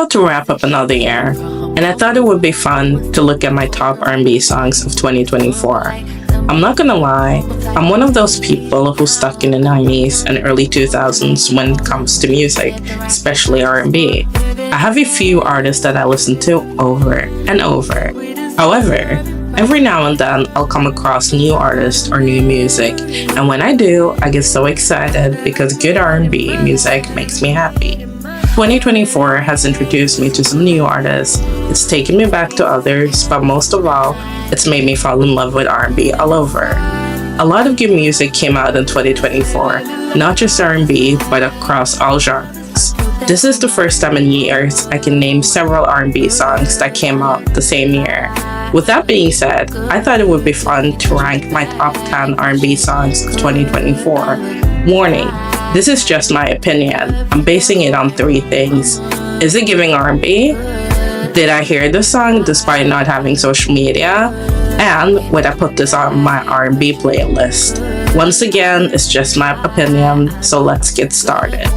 about to wrap up another year, and I thought it would be fun to look at my top R&B songs of 2024. I'm not gonna lie, I'm one of those people who's stuck in the 90s and early 2000s when it comes to music, especially R&B. I have a few artists that I listen to over and over. However, every now and then I'll come across new artists or new music, and when I do, I get so excited because good R&B music makes me happy. 2024 has introduced me to some new artists, it's taken me back to others, but most of all, it's made me fall in love with R&B all over. A lot of good music came out in 2024, not just R&B, but across all genres. This is the first time in years I can name several R&B songs that came out the same year. With that being said, I thought it would be fun to rank my top 10 R&B songs of 2024. Warning, this is just my opinion. I'm basing it on three things. Is it giving R&B? Did I hear the song despite not having social media? And would I put this on my R&B playlist? Once again, it's just my opinion, so let's get started.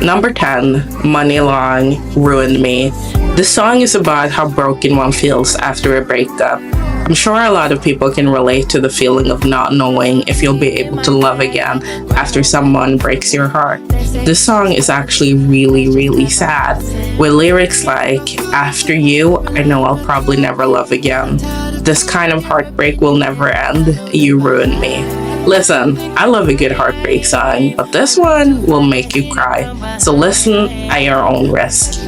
Number 10, Money Long, Ruined Me. This song is about how broken one feels after a breakup. I'm sure a lot of people can relate to the feeling of not knowing if you'll be able to love again after someone breaks your heart. This song is actually really sad, with lyrics like, "After you, I know I'll probably never love again. This kind of heartbreak will never end. You ruined me." Listen, I love a good heartbreak song, but this one will make you cry, so listen at your own risk.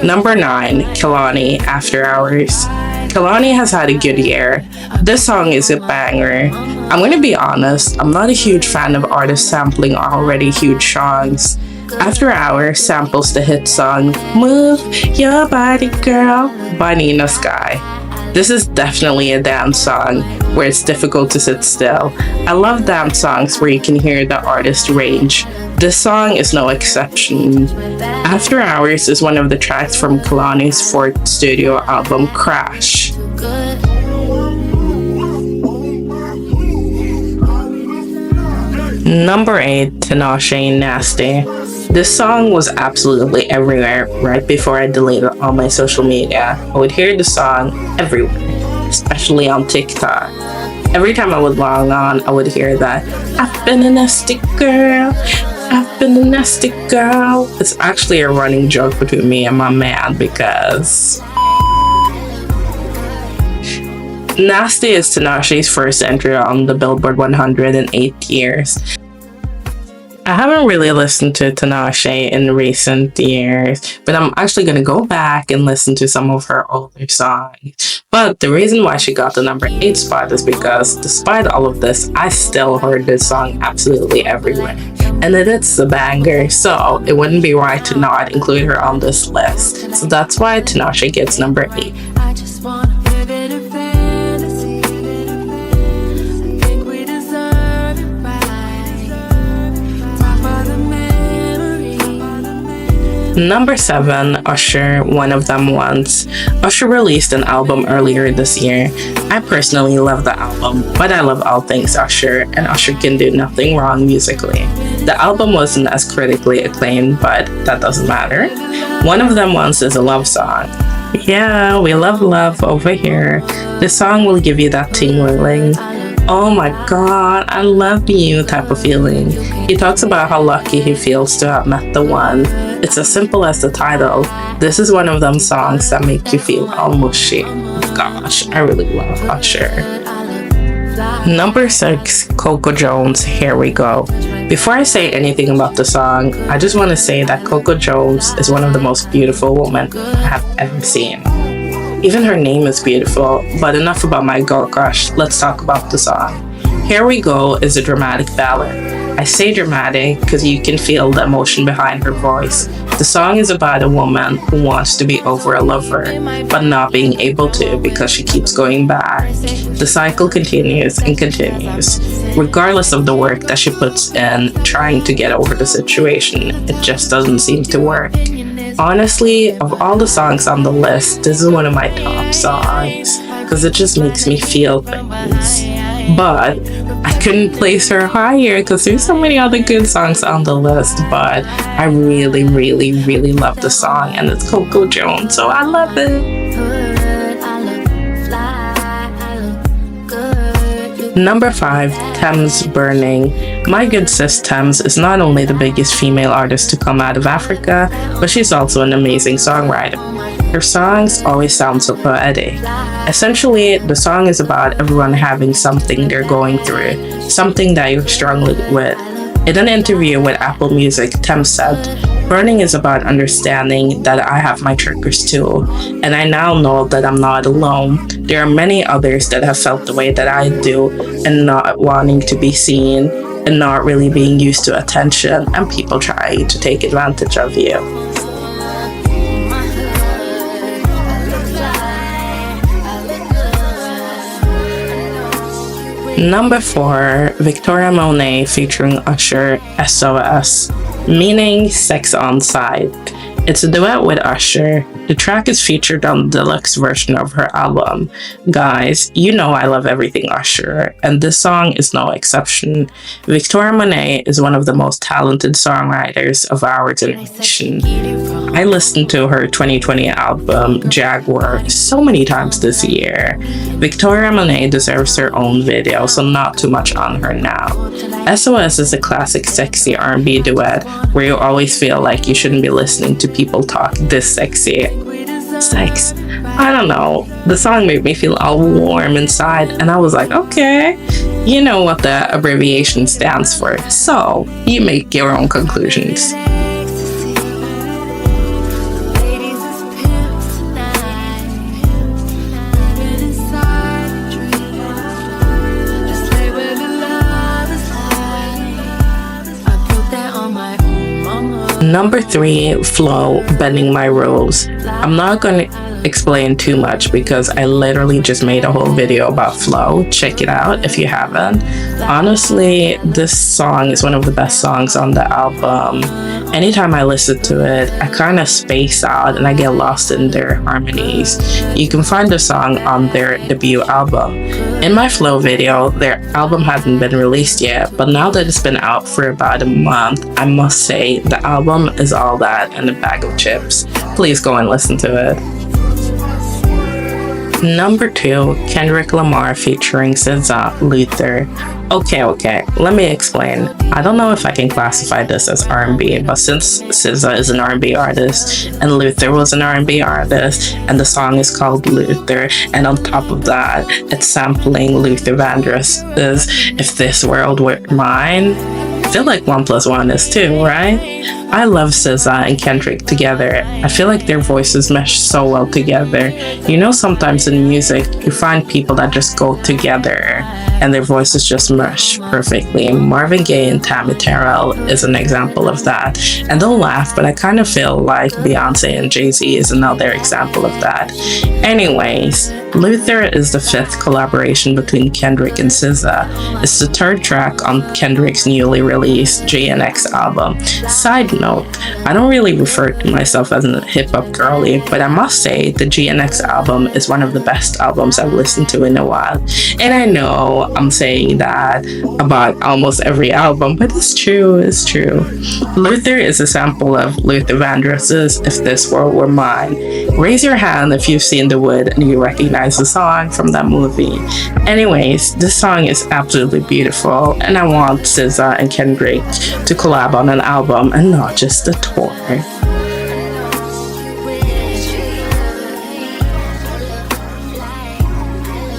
Number 9, Kehlani, After Hours. Kehlani has had a good year. This song is a banger. I'm gonna be honest, I'm not a huge fan of artists sampling already huge songs. After Hours samples the hit song Move Your Body Girl by Nina Sky. This is definitely a dance song where it's difficult to sit still. I love dance songs where you can hear the artist's range. This song is no exception. After Hours is one of the tracks from Kehlani's fourth studio album, Crash. Number 8, Tinashe, Nasty. This song was absolutely everywhere right before I deleted all my social media. I would hear the song everywhere, especially on TikTok. Every time I would log on, I would hear that, "I've been a nasty girl, I've been a nasty girl." It's actually a running joke between me and my man because Nasty is Tinashe's first entry on the Billboard 100 in 8 years. I haven't really listened to Tinashe in recent years, but I'm actually going to go back and listen to some of her older songs. But the reason why she got the number 8 spot is because despite all of this, I still heard this song absolutely everywhere. And it is a banger, so it wouldn't be right to not include her on this list. So that's why Tinashe gets number 8. I just wanna live in a fantasy. I think we deserve it right. Top of the memory. Number 7, Usher, One of Them Ones. Usher released an album earlier this year. I personally love the album, but I love all things Usher, and Usher can do nothing wrong musically. The album wasn't as critically acclaimed, but that doesn't matter. One of Them Ones is a love song. Yeah, we love love over here. This song will give you that tingling, "Oh my god, I love you" type of feeling. He talks about how lucky he feels to have met the one. It's as simple as the title. This is one of them songs that make you feel all mushy. Gosh, I really love Usher. Number 6, Coco Jones, Here We Go. Before I say anything about the song, I just want to say that Coco Jones is one of the most beautiful women I have ever seen. Even her name is beautiful, but enough about my girl crush, let's talk about the song. Here We Go is a dramatic ballad. I say dramatic because you can feel the emotion behind her voice. The song is about a woman who wants to be over a lover, but not being able to because she keeps going back. The cycle continues and continues. Regardless of the work that she puts in trying to get over the situation, it just doesn't seem to work. Honestly, of all the songs on the list, this is one of my top songs because it just makes me feel things. but I couldn't place her higher because there's so many other good songs on the list. But I really, really, really love the song, and it's Coco Jones, so I love it. Number 5, Thames Burning. My good sis Thames is not only the biggest female artist to come out of Africa, but she's also an amazing songwriter. Her songs always sound so poetic. Essentially, the song is about everyone having something they're going through, something that you're struggling with. In an interview with Apple Music, Thames said, "Burning is about understanding that I have my triggers too, and I now know that I'm not alone. There are many others that have felt the way that I do, and not wanting to be seen, and not really being used to attention, and people try to take advantage of you." Number 4, Victoria Monet featuring Usher, SOS, meaning Sex on Sight. It's a duet with Usher. The track is featured on the deluxe version of her album. Guys, you know I love everything Usher, and this song is no exception. Victoria Monet is one of the most talented songwriters of our generation. I listened to her 2020 album, Jaguar, so many times this year. Victoria Monet deserves her own video, so not too much on her now. SOS is a classic sexy R&B duet where you always feel like you shouldn't be listening to people talk this sexy. Sex. I don't know. The song made me feel all warm inside, and I was like, okay, you know what the abbreviation stands for, so you make your own conclusions. Number 3, Flo, Bending My Rules. I'm not going to explain too much because I literally just made a whole video about Flo. Check it out if you haven't. Honestly, this song is one of the best songs on the album. Anytime I listen to it, I kind of space out and I get lost in their harmonies. You can find the song on their debut album. In my Flo video, their album hasn't been released yet, but now that it's been out for about a month, I must say the album is all that and a bag of chips. Please go and listen to it. Number 2, Kendrick Lamar featuring SZA, Luther. Okay, let me explain. I don't know if I can classify this as R&B, but since SZA is an R&B artist and Luther was an R&B artist and the song is called Luther, and on top of that, it's sampling Luther Vandross's If This World Were Mine, I feel like 1 + 1 is 2, right? I love SZA and Kendrick together. I feel like their voices mesh so well together. You know, sometimes in music, you find people that just go together and their voices just mesh perfectly. Marvin Gaye and Tammy Terrell is an example of that. And don't laugh, but I kind of feel like Beyonce and Jay-Z is another example of that. Anyways, Luther is the 5th collaboration between Kendrick and SZA. It's the 3rd track on Kendrick's newly released GNX album. Side note, I don't really refer to myself as a hip-hop girly, but I must say the GNX album is one of the best albums I've listened to in a while. And I know I'm saying that about almost every album, but it's true. Luther is a sample of Luther Vandross's If This World Were Mine. Raise your hand if you've seen The Wood and you recognize the song from that movie. Anyways, this song is absolutely beautiful, and I want SZA and Kendrick to collab on an album and not just a tour.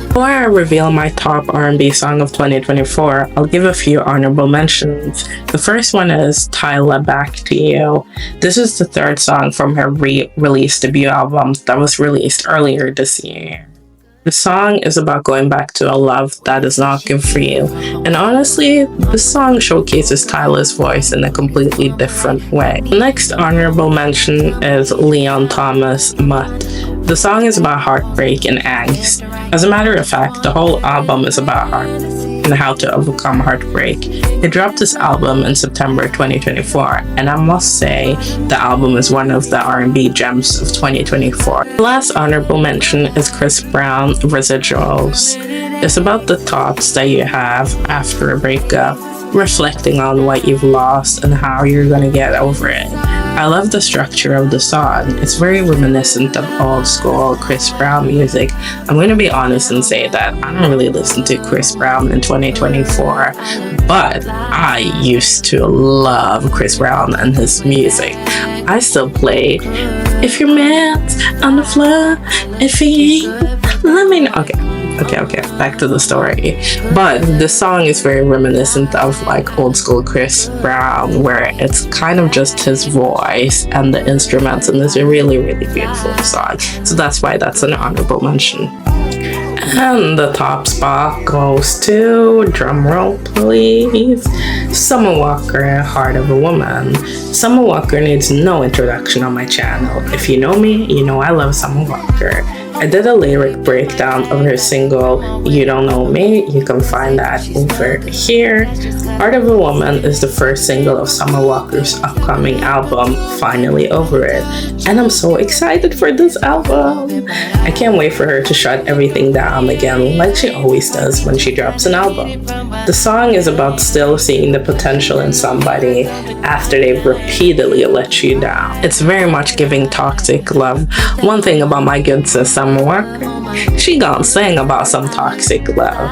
Before I reveal my top R&B song of 2024, I'll give a few honorable mentions. The first one is Tyla, Back to You. This is the 3rd song from her re-released debut album that was released earlier this year. The song is about going back to a love that is not good for you. And honestly, this song showcases Tyla's voice in a completely different way. The next honorable mention is Leon Thomas, Mutt. The song is about heartbreak and angst. As a matter of fact, the whole album is about heart and how to overcome heartbreak. He dropped this album in September 2024, and I must say the album is one of the R&B gems of 2024. The last honorable mention is Chris Brown, Residuals. It's about the thoughts that you have after a breakup, reflecting on what you've lost and how you're gonna get over it. I love the structure of the song. It's very reminiscent of old school Chris Brown music. I'm gonna be honest and say that I don't really listen to Chris Brown in 2024, but I used to love Chris Brown and his music. I still play "If Your Man's on the Floor, if he ain't, let me know." Okay, back to the story. But the song is very reminiscent of like old school Chris Brown, where it's kind of just his voice and the instruments, and it's a really, really beautiful song. So that's why that's an honorable mention. And the top spot goes to, drumroll please, Summer Walker, Heart of a Woman. Summer Walker needs no introduction on my channel. If you know me, you know I love Summer Walker. I did a lyric breakdown of her single "You Don't Know Me." You can find that over here. "Heart of a Woman" is the first single of Summer Walker's upcoming album, Finally Over It. And I'm so excited for this album. I can't wait for her to shut everything down again like she always does when she drops an album. The song is about still seeing the potential in somebody after they've repeatedly let you down. It's very much giving toxic love. One thing about my good sis Summer Walker, she gonna sing about some toxic love.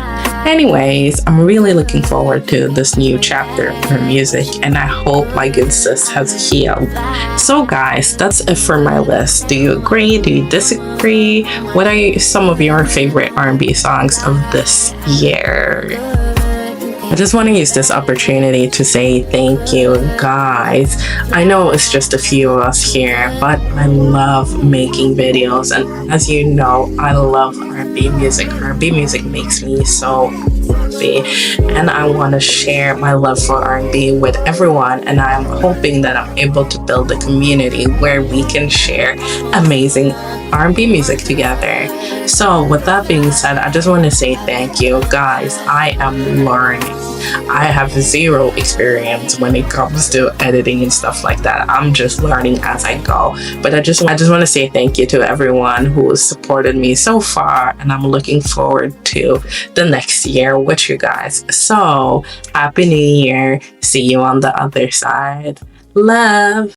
Anyways, I'm really looking forward to this new chapter of her music, and I hope my good sis has healed. So guys, that's it for my list. Do you agree? Do you disagree? What are some of your favorite R&B songs of this year? I just want to use this opportunity to say thank you, guys. I know it's just a few of us here, but I love making videos, and as you know, I love R&B music. R&B music makes me so happy, and I want to share my love for R&B with everyone, and I'm hoping that I'm able to build a community where we can share amazing R&B music together. So with that being said, I just want to say thank you, guys. I am learning. I have zero experience when it comes to editing and stuff like that. I'm just learning as I go. But I just want to say thank you to everyone who has supported me so far, and I'm looking forward to the next year with you guys. So happy New Year. See you on the other side. Love.